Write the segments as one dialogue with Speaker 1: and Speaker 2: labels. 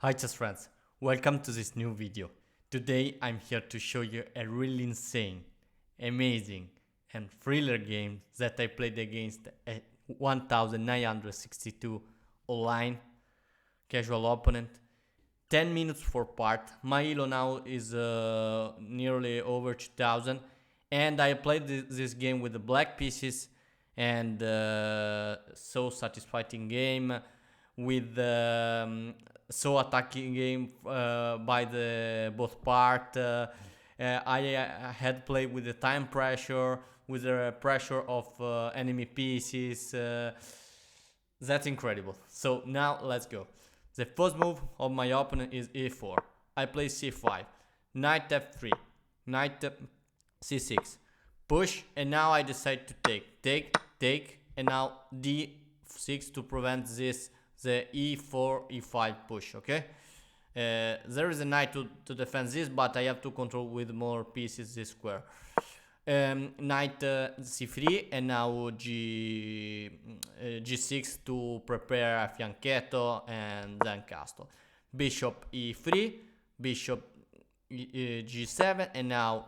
Speaker 1: Hi chess friends, welcome to this new video. Today I'm here to show you a really insane, amazing and thriller game that I played against a 1962 online casual opponent. 10 minutes for part. My elo now is nearly over 2000 and I played this game with the black pieces and so satisfying game with so attacking game by the both part. I had played with the time pressure, with the pressure of enemy pieces. That's incredible. So now let's go. The first move of my opponent is e4. I play c5, knight f3, knight c6, push, and now I decide to take, and now d6 to prevent this the e4 e5 push. Okay, there is a knight to defend this, but I have to control with more pieces this square. Knight c3 and now g6 to prepare a fianchetto and then castle. Bishop e3, bishop g7, and now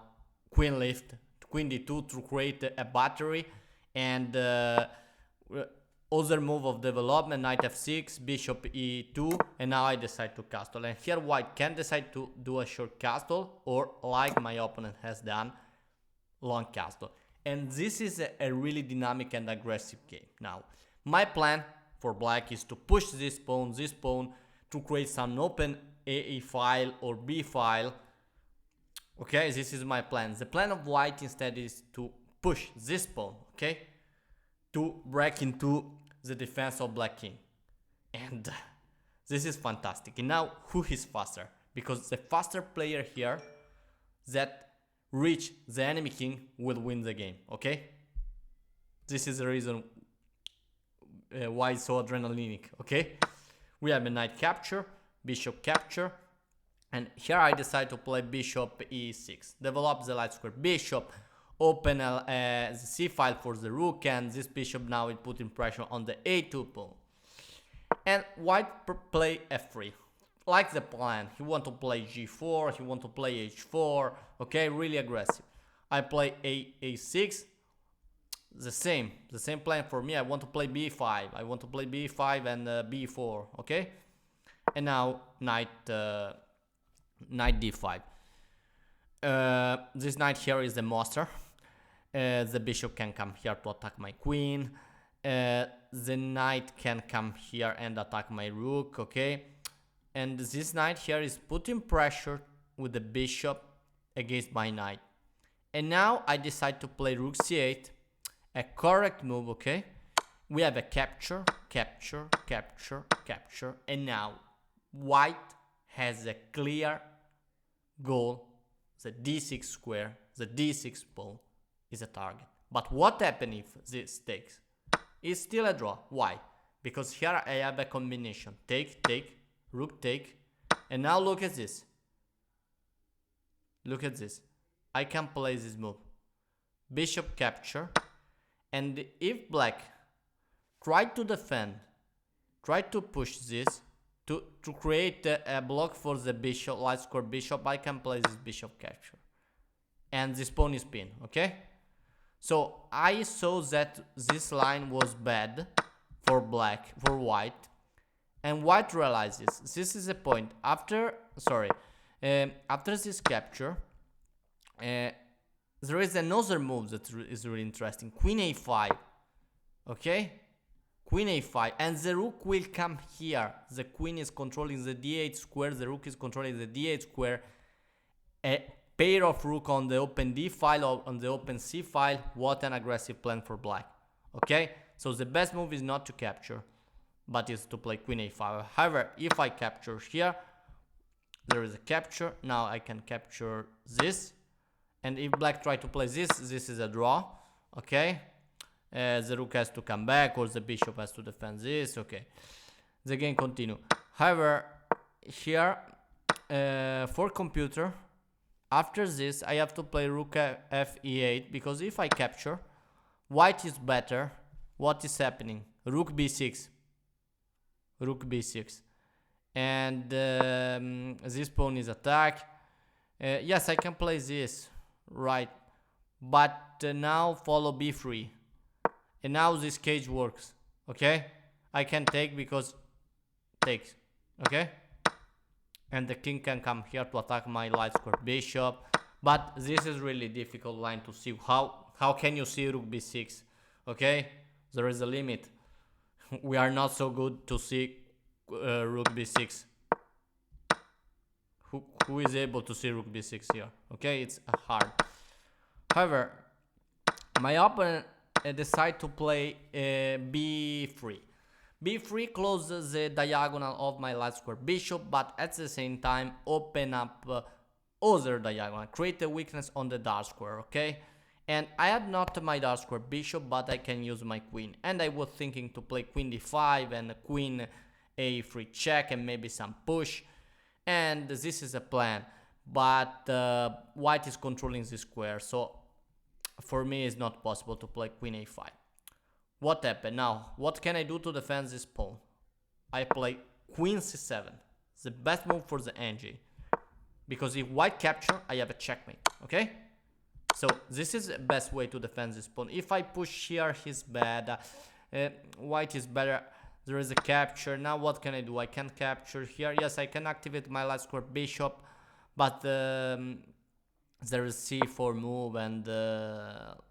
Speaker 1: queen lift, queen d2 to create a battery, and other move of development, knight f6, bishop e2, and now I decide to castle. And here white can decide to do a short castle, or like my opponent has done, long castle. And this is a really dynamic and aggressive game. Now my plan for black is to push this pawn to create some open a file or b file. Okay, this is my plan. The plan of white instead is to push this pawn, okay, to break into the defense of black king. And this is fantastic. And now who is faster? Because the faster player here that reach the enemy king will win the game. Okay, this is the reason why it's so adrenalinic. Okay, we have a knight capture, bishop capture, and here I decide to play bishop e6, develop the light square, bishop open the c file for the rook, and this bishop now is putting pressure on the a2 pawn. And white play f3, like the plan. He want to play g4, he want to play h4. Okay, really aggressive. I play a6, the same plan for me. I want to play b5, I want to play b5 and b4. Okay, and now knight d5. This knight here is the monster. The bishop can come here to attack my queen. The knight can come here and attack my rook. Okay, and this knight here is putting pressure with the bishop against my knight. And now I decide to play rook c8, a correct move. Okay, we have a capture, and now white has a clear goal. The d6 square, the d6 pawn is a target. But what happens if this takes? It's still a draw. Why? Because here I have a combination. Take, rook take, and now look at this. Look at this. I can play this move. Bishop capture, and if black try to defend, try to push this to create a block for the bishop, light square bishop, I can play this bishop capture. And this pawn is pinned, okay? So I saw that this line was bad for white, and white realizes this is a point. After this capture, there is another move that is really interesting. Queen a5, okay? Queen a5, and the rook will come here. The queen is controlling the d8 square, the rook is controlling the d8 square. A pair of rook on the open d file or on the open c file. What an aggressive plan for black. Okay, so the best move is not to capture, but is to play queen a5. However, if I capture here, there is a capture. Now I can capture this, and if black try to play this is a draw. Okay, the rook has to come back, or the bishop has to defend this. Okay, the game continue. However, here for computer, after this I have to play rook f e8, because if I capture, white is better. What is happening? Rook b6, and this pawn is attack. Yes, I can play this, right, but now follow b3, and now this cage works. Okay, I can take because takes. Okay, and the king can come here to attack my light square bishop, but this is really difficult line to see. How can you see rook b6? Okay, there is a limit. We are not so good to see rook b6. Who is able to see rook b6 here? Okay, it's hard. However, my opponent decide to play b3. b3 closes the diagonal of my light square bishop, but at the same time open up other diagonal, create a weakness on the dark square. Okay, and I have not my dark square bishop, but I can use my queen, and I was thinking to play queen d5 and queen a3 check and maybe some push, and this is a plan, but white is controlling the square, so for me it's not possible to play queen a5. What happened now? What can I do to defend this pawn? I play queen c7, the best move for the NG, because if white capture, I have a checkmate. Okay, so this is the best way to defend this pawn. If I push here, he's bad. White is better. There is a capture. Now what can I do? I can capture here. Yes, I can activate my light square bishop, but there is c4 move, and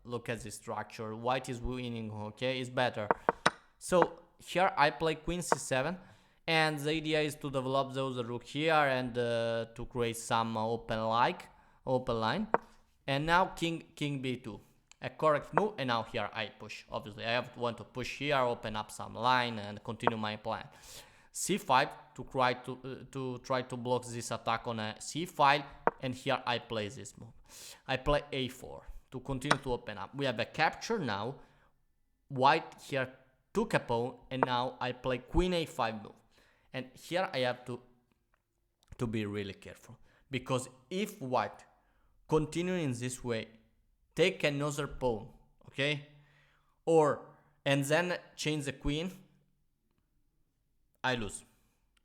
Speaker 1: look at the structure. White is winning. Okay, it's better. So here I play queen c7, and the idea is to develop those rook here and to create some open line. And now king b2, a correct move. And now here I push. Obviously I want to push here, open up some line and continue my plan. c5 to try to block this attack on a c file, and here I play this move. I play a4 to continue to open up. We have a capture now. White here took a pawn, and now I play queen a5 move. And here I have to be really careful, because if white continue in this way, take another pawn, okay, and then change the queen, I lose.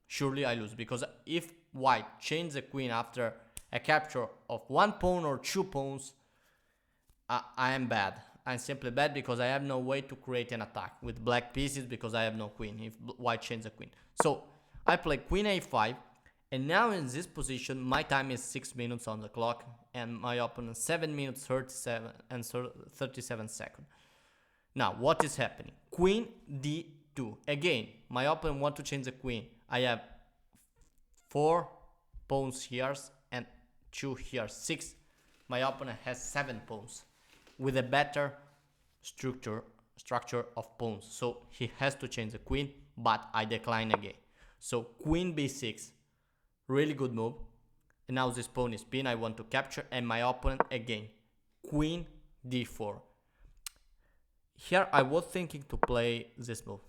Speaker 1: Surely I lose, because if white change the queen after a capture of one pawn or two pawns, I am bad. I'm simply bad, because I have no way to create an attack with black pieces, because I have no queen if white change the queen. So I play queen a5, and now in this position my time is 6 minutes on the clock, and my opponent 7 minutes 37 seconds. Now what is happening? Queen d2. Again, my opponent want to change the queen. I have 4 pawns here and 2 here, 6. My opponent has 7 pawns with a better structure of pawns, so he has to change the queen, but I decline again. So queen b6, really good move. And now this pawn is pinned, I want to capture, and my opponent again queen d4. Here I was thinking to play this move,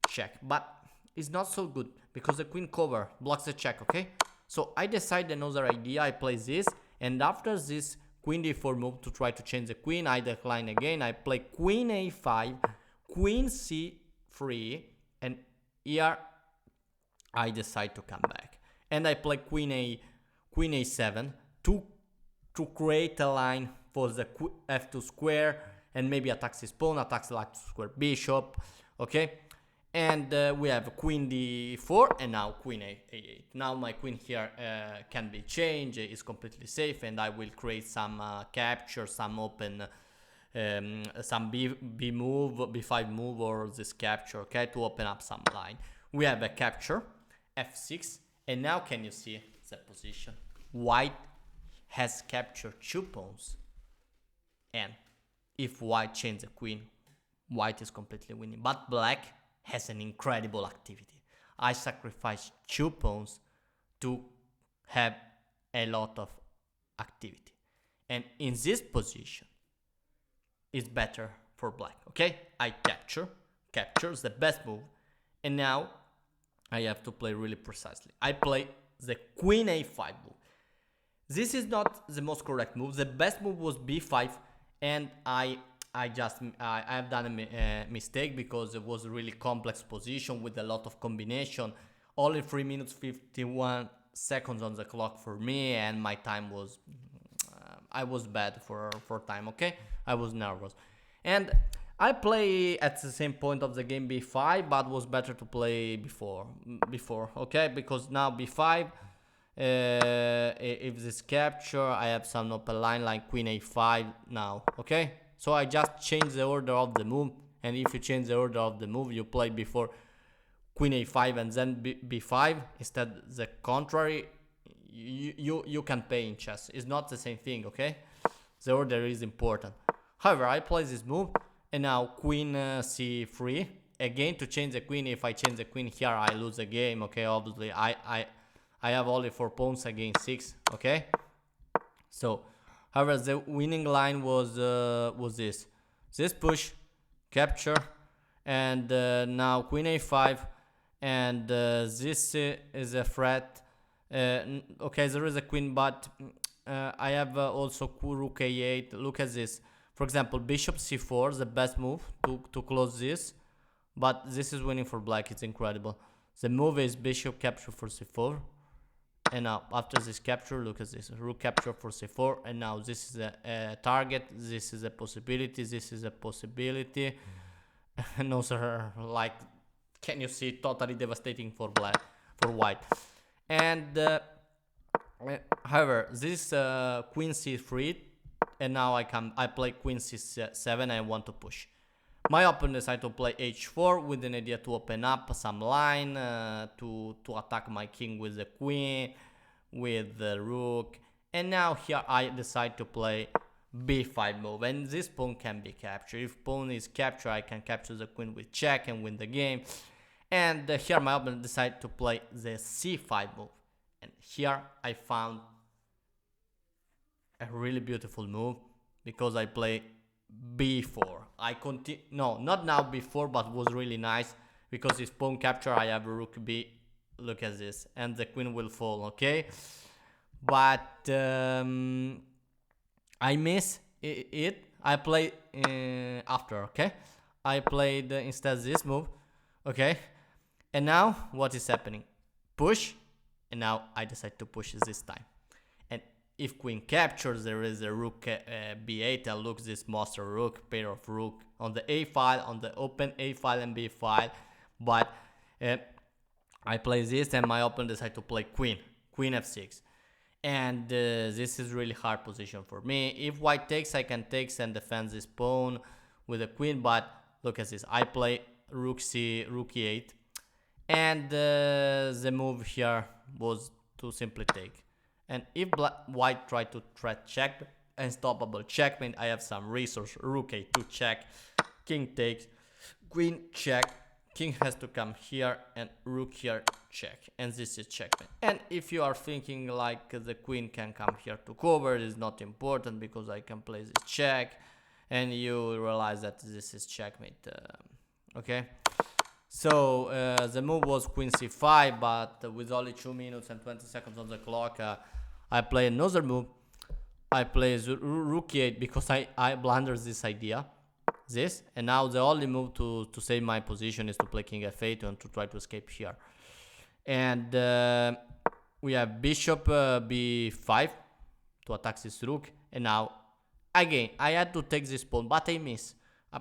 Speaker 1: check, but it's not so good because the queen cover blocks the check. Okay, so I decide another idea. I play this, and after this queen d4 move to try to change the queen, I decline again. I play queen a5, queen c3, and here I decide to come back, and I play queen a7 to create a line for the f2 square, and maybe attacks his pawn, attacks the light square bishop. Okay, and we have queen d4, and now queen a8. Now my queen here can be changed, is completely safe, and I will create some capture, some open, some b move, b5 move, or this capture. Okay, to open up some line. We have a capture, f6, and now can you see the position? White has captured 2 pawns, and if white changes the queen, white is completely winning. But black has an incredible activity. I sacrifice 2 pawns to have a lot of activity, and in this position it's better for black. Okay, I capture is the best move, and now I have to play really precisely. I play the queen a5 move. This is not the most correct move. The best move was b5, and I have done a mistake, because it was a really complex position with a lot of combination only 3 minutes 51 seconds on the clock for me, and my time was I was bad for time. Okay, I was nervous, and I play at the same point of the game b5, but was better to play before. Okay, because now b5, if this capture, I have some open line like queen a5 now. Okay, so I just change the order of the move, and if you change the order of the move, you play before queen a5 and then b5 instead the contrary, you can pay in chess. It's not the same thing. Okay, the order is important. However, I play this move, and now queen c3 again to change the queen. If I change the queen here, I lose the game. Okay, obviously I have only 4 pawns against 6. Okay, so however, the winning line was this push, capture, and now queen a5, and this is a threat. Okay, there is a queen, but I have also rook a8. Look at this. For example, bishop c4, the best move to close this, but this is winning for black. It's incredible. The move is bishop capture for c4, and now after this capture, look at this, rook capture for c4, and now this is a target, this is a possibility, this is a possibility. No sir, like, can you see, totally devastating for white. And however, this queen c3, and now I play queen c7. I want to push. My opponent decided to play h4 with an idea to open up some line, to attack my king with the queen, with the rook. And now here I decide to play b5 move, and this pawn can be captured. If pawn is captured, I can capture the queen with check and win the game. And here my opponent decided to play the c5 move, and here I found a really beautiful move, because I play b4. I continue, no, not now b4, but was really nice, because if pawn capture, I have rook b. Look at this, and the queen will fall. Okay, but I miss it. I play after. Okay, I played instead this move. Okay, and now what is happening? Push, and now I decide to push this time. And if queen captures, there is a rook b8, and look, this monster rook, pair of rook on the a file, on the open a file and b file. But I play this, and my opponent decide to play queen f6. And this is really hard position for me. If white takes, I can take and defend this pawn with a queen, but look at this. I play rook e8, and the move here was to simply take. And if white try to threat check, unstoppable checkmate, I have some resource. Rook a2 check, king takes, queen check, king has to come here, and rook here check, and this is checkmate. And if you are thinking like the queen can come here to cover, it is not important, because I can play this check, and you realize that this is checkmate. Okay, so the move was queen c5, but with only 2 minutes and 20 seconds on the clock, I play another move. I play rook e8, because I blundered this idea, this, and now the only move to save my position is to play king f8 and to try to escape here. And we have bishop b5 to attack this rook, and now again I had to take this pawn, but I miss,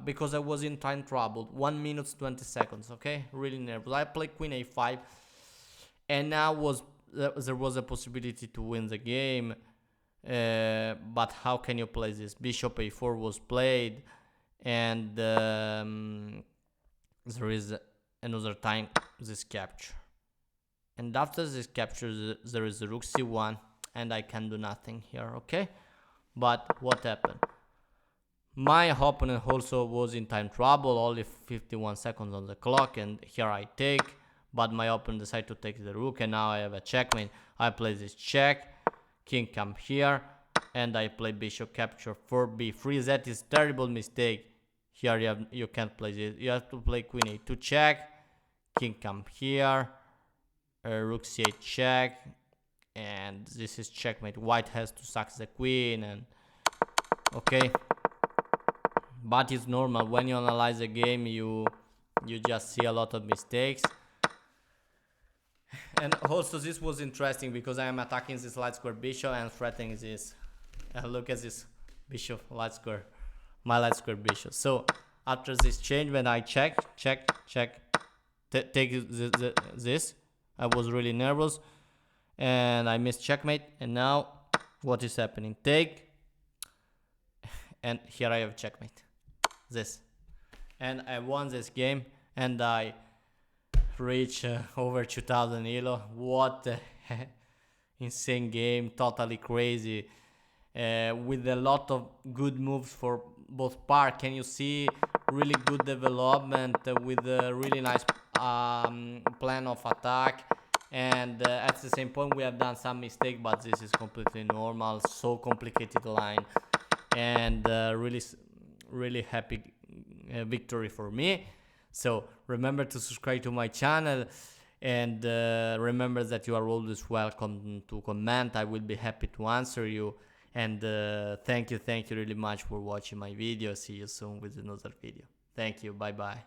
Speaker 1: because I was in time trouble. 1 minute 20 seconds. Okay, really nervous. I play queen a5, and now there was a possibility to win the game, but how can you play this? Bishop a4 was played, and there is another time this capture, and after this capture there is a rook c1, and I can do nothing here. Okay, but what happened? My opponent also was in time trouble, only 51 seconds on the clock, and here I take, but my opponent decided to take the rook, and now I have a checkmate. I play this check, king come here, and I play bishop capture for b3. That is terrible mistake. Here you can't play this. You have to play queen a2 check, king come here, rook c8 check, and this is checkmate. White has to sack the queen, and okay, but it's normal. When you analyze the game, you just see a lot of mistakes. And also this was interesting because I am attacking this light square bishop and threatening this. Look at this bishop light square, my light square bishop. So after this change, when I check, take this, I was really nervous and I missed checkmate. And now what is happening? Take, and here I have checkmate. This, and I won this game and I reach over 2000 elo. What a insane game, totally crazy, with a lot of good moves for both parts. Can you see really good development with a really nice plan of attack, and at the same point we have done some mistake, but this is completely normal. So complicated line, and really happy victory for me. So remember to subscribe to my channel, and remember that you are always welcome to comment. I will be happy to answer you, and thank you really much for watching my video. See you soon with another video. Thank you, bye bye.